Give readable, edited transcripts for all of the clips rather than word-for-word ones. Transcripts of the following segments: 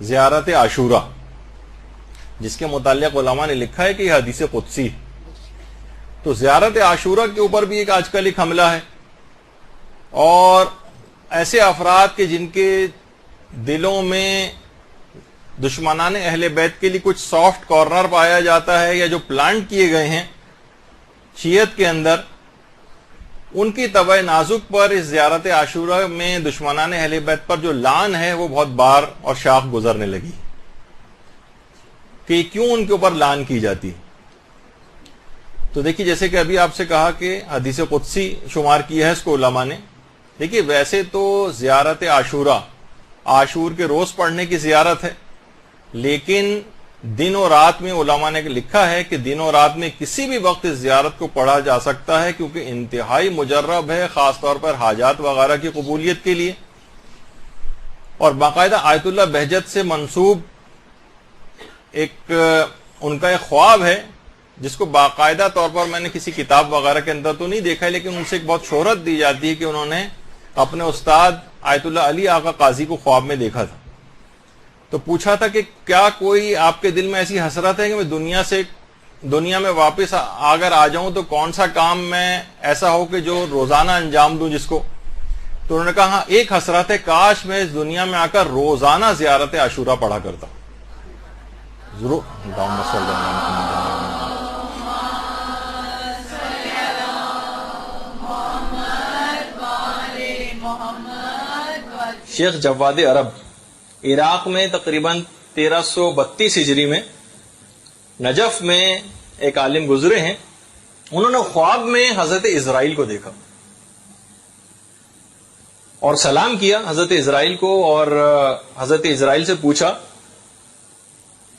زیارت عاشورہ، جس کے متعلق علماء نے لکھا ہے کہ یہ حدیث قدسی. تو زیارت عاشورہ کے اوپر بھی آج کل ایک حملہ ہے، اور ایسے افراد کے جن کے دلوں میں دشمنان اہل بیت کے لیے کچھ سافٹ کارنر پایا جاتا ہے، یا جو پلانٹ کیے گئے ہیں شیعت کے اندر، ان کی طبع نازک پر اس زیارت عاشورہ میں دشمنان اہل بیت پر جو لعن ہے وہ بہت بار اور شاخ گزرنے لگی کہ کیوں ان کے اوپر لعن کی جاتی. تو دیکھیے، جیسے کہ ابھی آپ سے کہا کہ حدیث قدسی شمار کیا ہے اس کو علماء نے. دیکھیے، ویسے تو زیارت عاشورہ عاشور کے روز پڑھنے کی زیارت ہے، لیکن دن و رات میں علماء نے لکھا ہے کہ دن و رات میں کسی بھی وقت اس زیارت کو پڑھا جا سکتا ہے، کیونکہ انتہائی مجرب ہے، خاص طور پر حاجات وغیرہ کی قبولیت کے لیے. اور باقاعدہ آیت اللہ بہجت سے منسوب ان کا ایک خواب ہے، جس کو باقاعدہ طور پر میں نے کسی کتاب وغیرہ کے اندر تو نہیں دیکھا ہے، لیکن ان سے ایک بہت شہرت دی جاتی ہے کہ انہوں نے اپنے استاد آیت اللہ علی آقا قاضی کو خواب میں دیکھا تھا. تو پوچھا تھا کہ کیا کوئی آپ کے دل میں ایسی حسرت ہے کہ میں دنیا میں واپس اگر آ جاؤں تو کون سا کام میں ایسا ہو کہ جو روزانہ انجام دوں جس کو. تو انہوں نے کہا ہاں، ایک حسرت ہے، کاش میں اس دنیا میں آ کر روزانہ زیارت عاشورہ پڑھا کرتا. ضرور. اللہم صلی اللہ علیہ وسلم. شیخ جواد عرب عراق میں تقریباً 1332 ہجری میں نجف میں ایک عالم گزرے ہیں. انہوں نے خواب میں حضرت اسرائیل کو دیکھا اور سلام کیا حضرت اسرائیل کو، اور حضرت اسرائیل سے پوچھا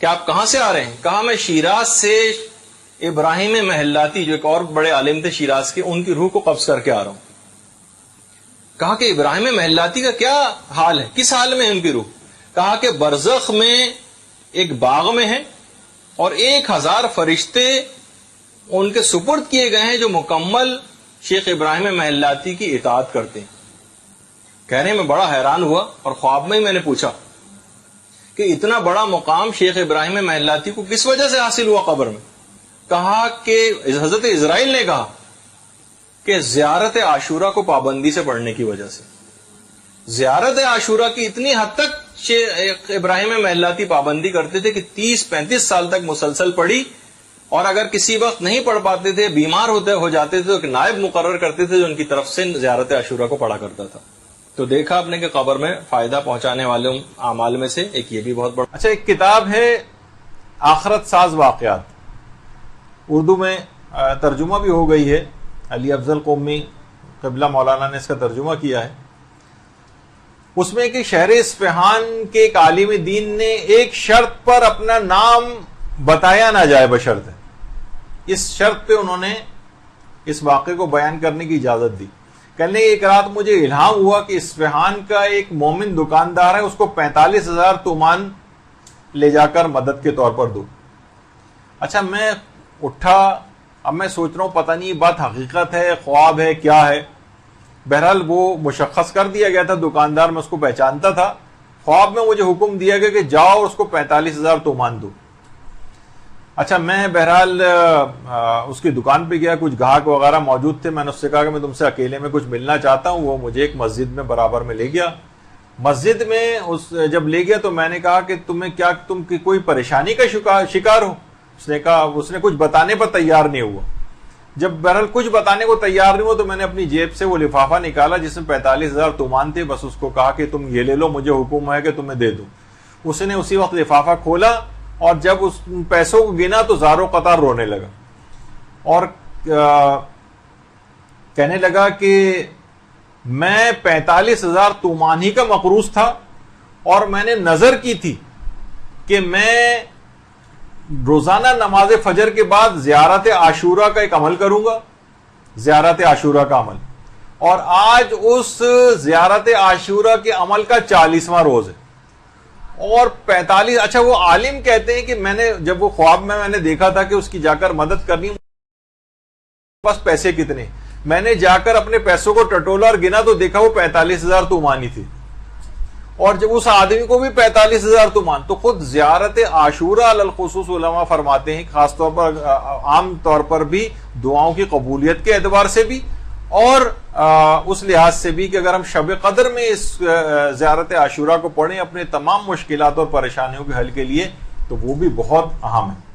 کہ آپ کہاں سے آ رہے ہیں؟ کہا میں شیراز سے ابراہیم محلاتی، جو ایک اور بڑے عالم تھے شیراز کے، ان کی روح کو قبض کر کے آ رہا ہوں. کہا کہ ابراہیم محلاتی کا کیا حال ہے، کس حال میں ہے ان کی روح؟ کہا کہ برزخ میں ایک باغ میں ہے، اور 1000 فرشتے ان کے سپرد کیے گئے ہیں جو مکمل شیخ ابراہیم محلاتی کی اطاعت کرتے ہیں. کہہ رہے ہیں میں بڑا حیران ہوا، اور خواب میں ہی میں نے پوچھا کہ اتنا بڑا مقام شیخ ابراہیم محلاتی کو کس وجہ سے حاصل ہوا قبر میں؟ کہا کہ حضرت اسرائیل نے کہا کہ زیارت عاشورہ کو پابندی سے پڑھنے کی وجہ سے. زیارت عاشورہ کی اتنی حد تک شیخ ابراہیم محلاتی پابندی کرتے تھے کہ 30-35 سال تک مسلسل پڑھی، اور اگر کسی وقت نہیں پڑھ پاتے تھے، بیمار ہو جاتے تھے، تو ایک نائب مقرر کرتے تھے جو ان کی طرف سے زیارت عاشورہ کو پڑھا کرتا تھا. تو دیکھا آپ نے کہ قبر میں فائدہ پہنچانے والے اعمال میں سے ایک یہ بھی بہت بڑا. اچھا، ایک کتاب ہے آخرت ساز واقعات، اردو میں ترجمہ بھی ہو گئی ہے. علی افضل قومی قبلہ مولانا نے اس کا ترجمہ کیا ہے. اس میں کہ شہر اصفہان کے ایک عالم دین نے ایک شرط پر اپنا نام بتایا نہ جائے بشرط، اس شرط پہ انہوں نے اس واقعے کو بیان کرنے کی اجازت دی. کہنے ایک رات مجھے الہام ہوا کہ اصفہان کا ایک مومن دکاندار ہے، اس کو 45,000 تومان لے جا کر مدد کے طور پر دو. اچھا، میں اٹھا، اب میں سوچ رہا ہوں پتہ نہیں یہ بات حقیقت ہے، خواب ہے، کیا ہے. بہرحال وہ مشخص کر دیا گیا تھا، دکاندار میں اس کو پہچانتا تھا. خواب میں مجھے حکم دیا گیا کہ جاؤ اور اس کو 45,000 تومان دو. اچھا، میں بہرحال اس کی دکان پہ گیا، کچھ گاہک وغیرہ موجود تھے. میں نے اس سے کہا کہ میں تم سے اکیلے میں کچھ ملنا چاہتا ہوں. وہ مجھے ایک مسجد میں برابر میں لے گیا. مسجد میں جب لے گیا تو میں نے کہا کہ تم کی کوئی پریشانی کا شکار ہو؟ اس نے کہا، اس نے کچھ بتانے پر تیار نہیں ہوا. جب بہرحال کچھ بتانے کو تیار نہیں ہوا تو میں نے اپنی جیب سے وہ لفافہ نکالا جس میں 45,000 تومان تھے. بس اس کو کہا کہ تم یہ لے لو، مجھے حکم ہے کہ تمہیں دے دوں. اس نے اسی وقت لفافہ کھولا، اور جب اس پیسوں کو گنا تو زاروں قطار رونے لگا، اور کہنے لگا کہ میں 45,000 تومان ہی کا مقروض تھا، اور میں نے نظر کی تھی کہ میں روزانہ نماز فجر کے بعد زیارت عاشورہ کا ایک عمل کروں گا، زیارت عاشورہ کا عمل. اور آج اس زیارت عاشورہ کے عمل کا 40واں روز ہے، اور 45. اچھا، وہ عالم کہتے ہیں کہ میں نے جب وہ خواب میں نے دیکھا تھا کہ اس کی جا کر مدد کرنی، بس پیسے کتنے، میں نے جا کر اپنے پیسوں کو ٹٹولا اور گنا تو دیکھا وہ 45,000 تومانی تھی. اور جب اس آدمی کو بھی 45,000 تومان، تو خود زیارت عاشورہ علی الخصوص علماء فرماتے ہیں خاص طور پر عام طور پر بھی دعاؤں کی قبولیت کے اعتبار سے بھی اور اس لحاظ سے بھی کہ اگر ہم شب قدر میں اس زیارت عاشورہ کو پڑھیں اپنے تمام مشکلات اور پریشانیوں کے حل کے لیے تو وہ بھی بہت اہم ہے۔